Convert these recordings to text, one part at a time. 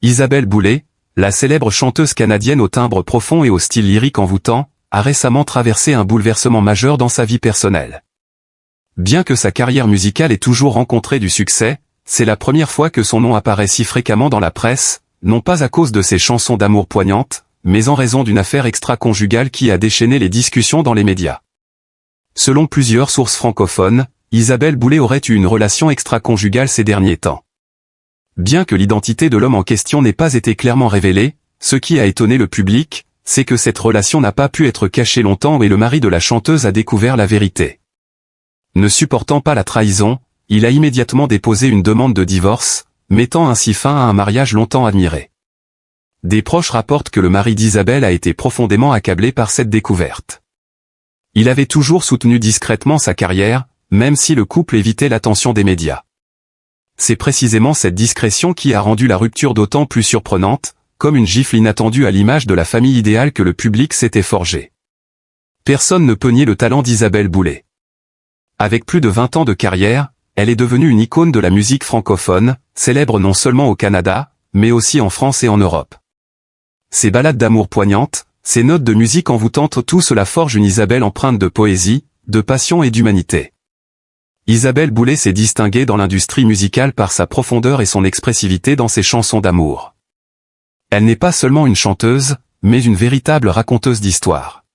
Isabelle Boulay, la célèbre chanteuse canadienne au timbre profond et au style lyrique envoûtant, a récemment traversé un bouleversement majeur dans sa vie personnelle. Bien que sa carrière musicale ait toujours rencontré du succès, c'est la première fois que son nom apparaît si fréquemment dans la presse, non pas à cause de ses chansons d'amour poignantes, mais en raison d'une affaire extra-conjugale qui a déchaîné les discussions dans les médias. Selon plusieurs sources francophones, Isabelle Boulay aurait eu une relation extra-conjugale ces derniers temps. Bien que l'identité de l'homme en question n'ait pas été clairement révélée, ce qui a étonné le public, c'est que cette relation n'a pas pu être cachée longtemps et le mari de la chanteuse a découvert la vérité. Ne supportant pas la trahison, il a immédiatement déposé une demande de divorce, mettant ainsi fin à un mariage longtemps admiré. Des proches rapportent que le mari d'Isabelle a été profondément accablé par cette découverte. Il avait toujours soutenu discrètement sa carrière, même si le couple évitait l'attention des médias. C'est précisément cette discrétion qui a rendu la rupture d'autant plus surprenante, comme une gifle inattendue à l'image de la famille idéale que le public s'était forgée. Personne ne peut nier le talent d'Isabelle Boulay. Avec plus de 20 ans de carrière, elle est devenue une icône de la musique francophone, célèbre non seulement au Canada, mais aussi en France et en Europe. Ses ballades d'amour poignantes, ses notes de musique envoûtantes, tout cela forge une Isabelle empreinte de poésie, de passion et d'humanité. Isabelle Boulay s'est distinguée dans l'industrie musicale par sa profondeur et son expressivité dans ses chansons d'amour. Elle n'est pas seulement une chanteuse, mais une véritable raconteuse d'histoire.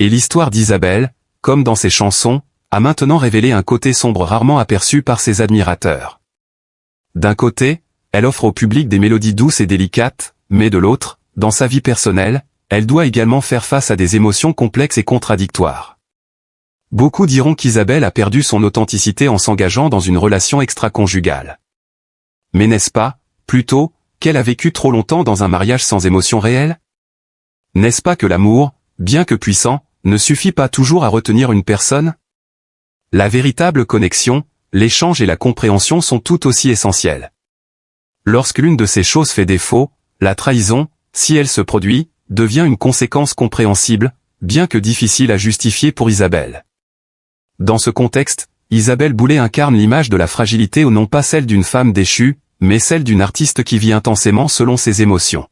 Et l'histoire d'Isabelle, comme dans ses chansons, a maintenant révélé un côté sombre rarement aperçu par ses admirateurs. D'un côté, elle offre au public des mélodies douces et délicates, mais de l'autre, dans sa vie personnelle, elle doit également faire face à des émotions complexes et contradictoires. Beaucoup diront qu'Isabelle a perdu son authenticité en s'engageant dans une relation extra-conjugale. Mais n'est-ce pas, plutôt, qu'elle a vécu trop longtemps dans un mariage sans émotion réelle? N'est-ce pas que l'amour, bien que puissant, ne suffit pas toujours à retenir une personne? La véritable connexion, l'échange et la compréhension sont tout aussi essentiels. Lorsque l'une de ces choses fait défaut, la trahison, si elle se produit, devient une conséquence compréhensible, bien que difficile à justifier pour Isabelle. Dans ce contexte, Isabelle Boulay incarne l'image de la fragilité ou non pas celle d'une femme déchue, mais celle d'une artiste qui vit intensément selon ses émotions.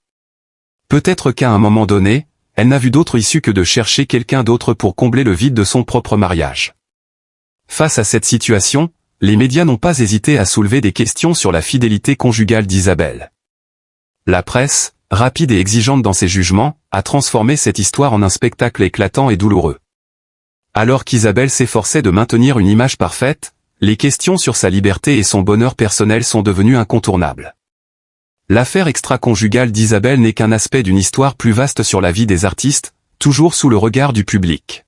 Peut-être qu'à un moment donné, elle n'a vu d'autre issue que de chercher quelqu'un d'autre pour combler le vide de son propre mariage. Face à cette situation, les médias n'ont pas hésité à soulever des questions sur la fidélité conjugale d'Isabelle. La presse, rapide et exigeante dans ses jugements, a transformé cette histoire en un spectacle éclatant et douloureux. Alors qu'Isabelle s'efforçait de maintenir une image parfaite, les questions sur sa liberté et son bonheur personnel sont devenues incontournables. L'affaire extra-conjugale d'Isabelle n'est qu'un aspect d'une histoire plus vaste sur la vie des artistes, toujours sous le regard du public.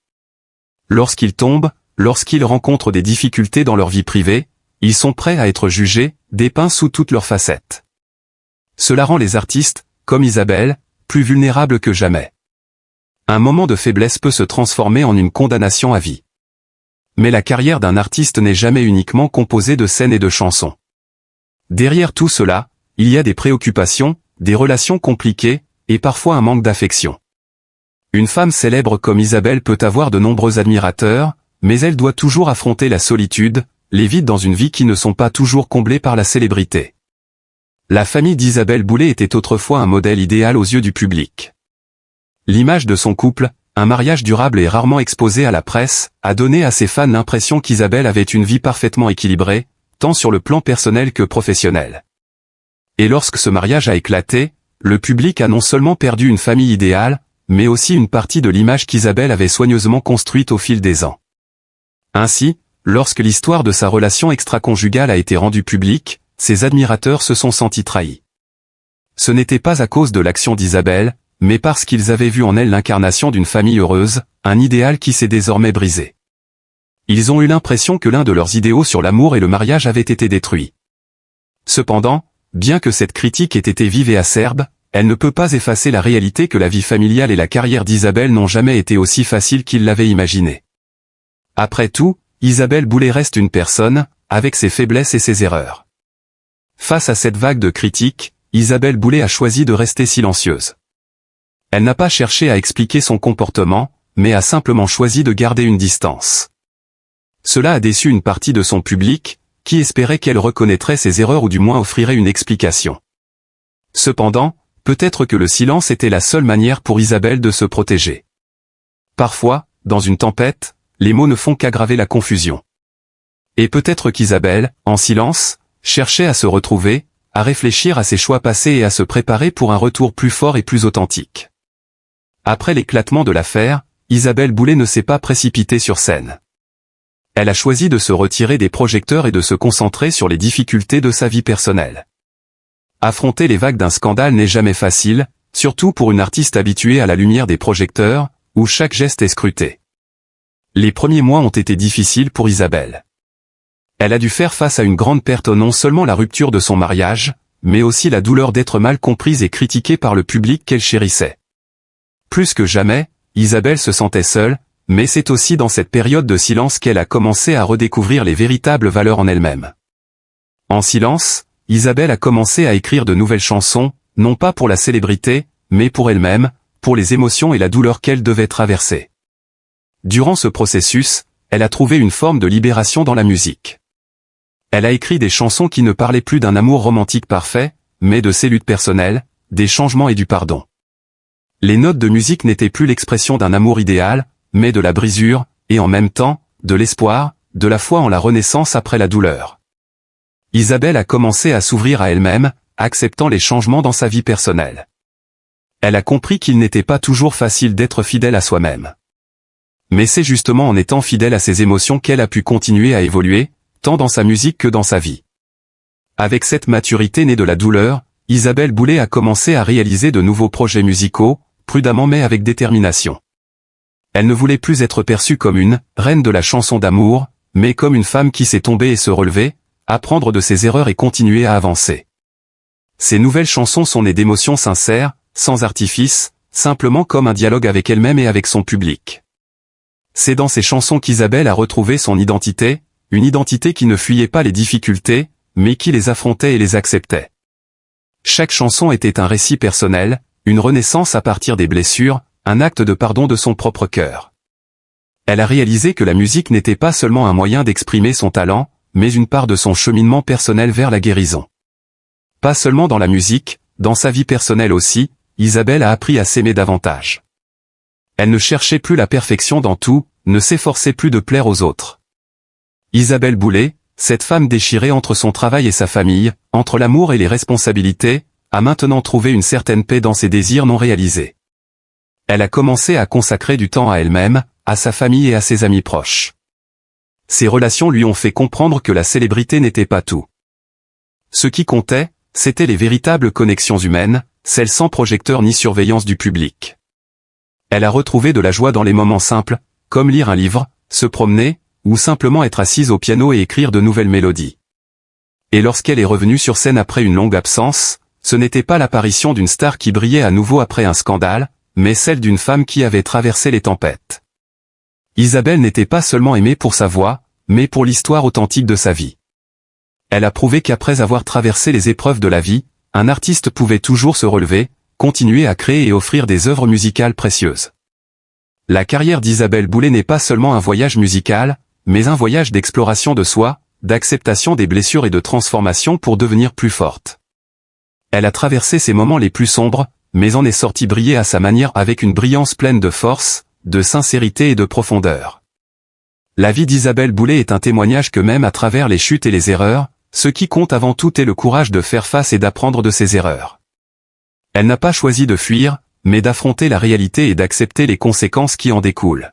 Lorsqu'ils tombent, lorsqu'ils rencontrent des difficultés dans leur vie privée, ils sont prêts à être jugés, dépeints sous toutes leurs facettes. Cela rend les artistes, comme Isabelle, plus vulnérables que jamais. Un moment de faiblesse peut se transformer en une condamnation à vie. Mais la carrière d'un artiste n'est jamais uniquement composée de scènes et de chansons. Derrière tout cela, il y a des préoccupations, des relations compliquées, et parfois un manque d'affection. Une femme célèbre comme Isabelle peut avoir de nombreux admirateurs, mais elle doit toujours affronter la solitude, les vides dans une vie qui ne sont pas toujours comblés par la célébrité. La famille d'Isabelle Boulay était autrefois un modèle idéal aux yeux du public. L'image de son couple, un mariage durable et rarement exposé à la presse, a donné à ses fans l'impression qu'Isabelle avait une vie parfaitement équilibrée, tant sur le plan personnel que professionnel. Et lorsque ce mariage a éclaté, le public a non seulement perdu une famille idéale, mais aussi une partie de l'image qu'Isabelle avait soigneusement construite au fil des ans. Ainsi, lorsque l'histoire de sa relation extra-conjugale a été rendue publique, ses admirateurs se sont sentis trahis. Ce n'était pas à cause de l'action d'Isabelle, mais parce qu'ils avaient vu en elle l'incarnation d'une famille heureuse, un idéal qui s'est désormais brisé. Ils ont eu l'impression que l'un de leurs idéaux sur l'amour et le mariage avait été détruit. Cependant, bien que cette critique ait été vive et acerbe, elle ne peut pas effacer la réalité que la vie familiale et la carrière d'Isabelle n'ont jamais été aussi faciles qu'ils l'avaient imaginé. Après tout, Isabelle Boulay reste une personne, avec ses faiblesses et ses erreurs. Face à cette vague de critiques, Isabelle Boulay a choisi de rester silencieuse. Elle n'a pas cherché à expliquer son comportement, mais a simplement choisi de garder une distance. Cela a déçu une partie de son public, qui espérait qu'elle reconnaîtrait ses erreurs ou du moins offrirait une explication. Cependant, peut-être que le silence était la seule manière pour Isabelle de se protéger. Parfois, dans une tempête, les mots ne font qu'aggraver la confusion. Et peut-être qu'Isabelle, en silence, cherchait à se retrouver, à réfléchir à ses choix passés et à se préparer pour un retour plus fort et plus authentique. Après l'éclatement de l'affaire, Isabelle Boulay ne s'est pas précipitée sur scène. Elle a choisi de se retirer des projecteurs et de se concentrer sur les difficultés de sa vie personnelle. Affronter les vagues d'un scandale n'est jamais facile, surtout pour une artiste habituée à la lumière des projecteurs, où chaque geste est scruté. Les premiers mois ont été difficiles pour Isabelle. Elle a dû faire face à une grande perte, non seulement la rupture de son mariage, mais aussi la douleur d'être mal comprise et critiquée par le public qu'elle chérissait. Plus que jamais, Isabelle se sentait seule, mais c'est aussi dans cette période de silence qu'elle a commencé à redécouvrir les véritables valeurs en elle-même. En silence, Isabelle a commencé à écrire de nouvelles chansons, non pas pour la célébrité, mais pour elle-même, pour les émotions et la douleur qu'elle devait traverser. Durant ce processus, elle a trouvé une forme de libération dans la musique. Elle a écrit des chansons qui ne parlaient plus d'un amour romantique parfait, mais de ses luttes personnelles, des changements et du pardon. Les notes de musique n'étaient plus l'expression d'un amour idéal, mais de la brisure, et en même temps, de l'espoir, de la foi en la renaissance après la douleur. Isabelle a commencé à s'ouvrir à elle-même, acceptant les changements dans sa vie personnelle. Elle a compris qu'il n'était pas toujours facile d'être fidèle à soi-même. Mais c'est justement en étant fidèle à ses émotions qu'elle a pu continuer à évoluer, tant dans sa musique que dans sa vie. Avec cette maturité née de la douleur, Isabelle Boulay a commencé à réaliser de nouveaux projets musicaux, prudemment mais avec détermination. Elle ne voulait plus être perçue comme une « reine de la chanson d'amour », mais comme une femme qui sait tomber et se relever, apprendre de ses erreurs et continuer à avancer. Ces nouvelles chansons sont nées d'émotions sincères, sans artifice, simplement comme un dialogue avec elle-même et avec son public. C'est dans ces chansons qu'Isabelle a retrouvé son identité, une identité qui ne fuyait pas les difficultés, mais qui les affrontait et les acceptait. Chaque chanson était un récit personnel, une renaissance à partir des blessures, un acte de pardon de son propre cœur. Elle a réalisé que la musique n'était pas seulement un moyen d'exprimer son talent, mais une part de son cheminement personnel vers la guérison. Pas seulement dans la musique, dans sa vie personnelle aussi, Isabelle a appris à s'aimer davantage. Elle ne cherchait plus la perfection dans tout, ne s'efforçait plus de plaire aux autres. Isabelle Boulay, cette femme déchirée entre son travail et sa famille, entre l'amour et les responsabilités, a maintenant trouvé une certaine paix dans ses désirs non réalisés. Elle a commencé à consacrer du temps à elle-même, à sa famille et à ses amis proches. Ces relations lui ont fait comprendre que la célébrité n'était pas tout. Ce qui comptait, c'étaient les véritables connexions humaines, celles sans projecteur ni surveillance du public. Elle a retrouvé de la joie dans les moments simples, comme lire un livre, se promener, ou simplement être assise au piano et écrire de nouvelles mélodies. Et lorsqu'elle est revenue sur scène après une longue absence, ce n'était pas l'apparition d'une star qui brillait à nouveau après un scandale, mais celle d'une femme qui avait traversé les tempêtes. Isabelle n'était pas seulement aimée pour sa voix, mais pour l'histoire authentique de sa vie. Elle a prouvé qu'après avoir traversé les épreuves de la vie, un artiste pouvait toujours se relever, continuer à créer et offrir des œuvres musicales précieuses. La carrière d'Isabelle Boulay n'est pas seulement un voyage musical, mais un voyage d'exploration de soi, d'acceptation des blessures et de transformation pour devenir plus forte. Elle a traversé ses moments les plus sombres, mais en est sortie briller à sa manière avec une brillance pleine de force, de sincérité et de profondeur. La vie d'Isabelle Boulay est un témoignage que même à travers les chutes et les erreurs, ce qui compte avant tout est le courage de faire face et d'apprendre de ses erreurs. Elle n'a pas choisi de fuir, mais d'affronter la réalité et d'accepter les conséquences qui en découlent.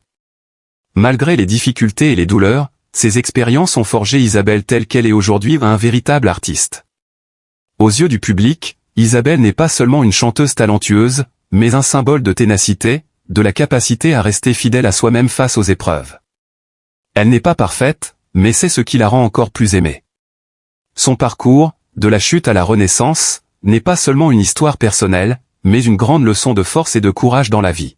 Malgré les difficultés et les douleurs, ces expériences ont forgé Isabelle telle qu'elle est aujourd'hui un véritable artiste. Aux yeux du public, Isabelle n'est pas seulement une chanteuse talentueuse, mais un symbole de ténacité, de la capacité à rester fidèle à soi-même face aux épreuves. Elle n'est pas parfaite, mais c'est ce qui la rend encore plus aimée. Son parcours, de la chute à la renaissance, n'est pas seulement une histoire personnelle, mais une grande leçon de force et de courage dans la vie.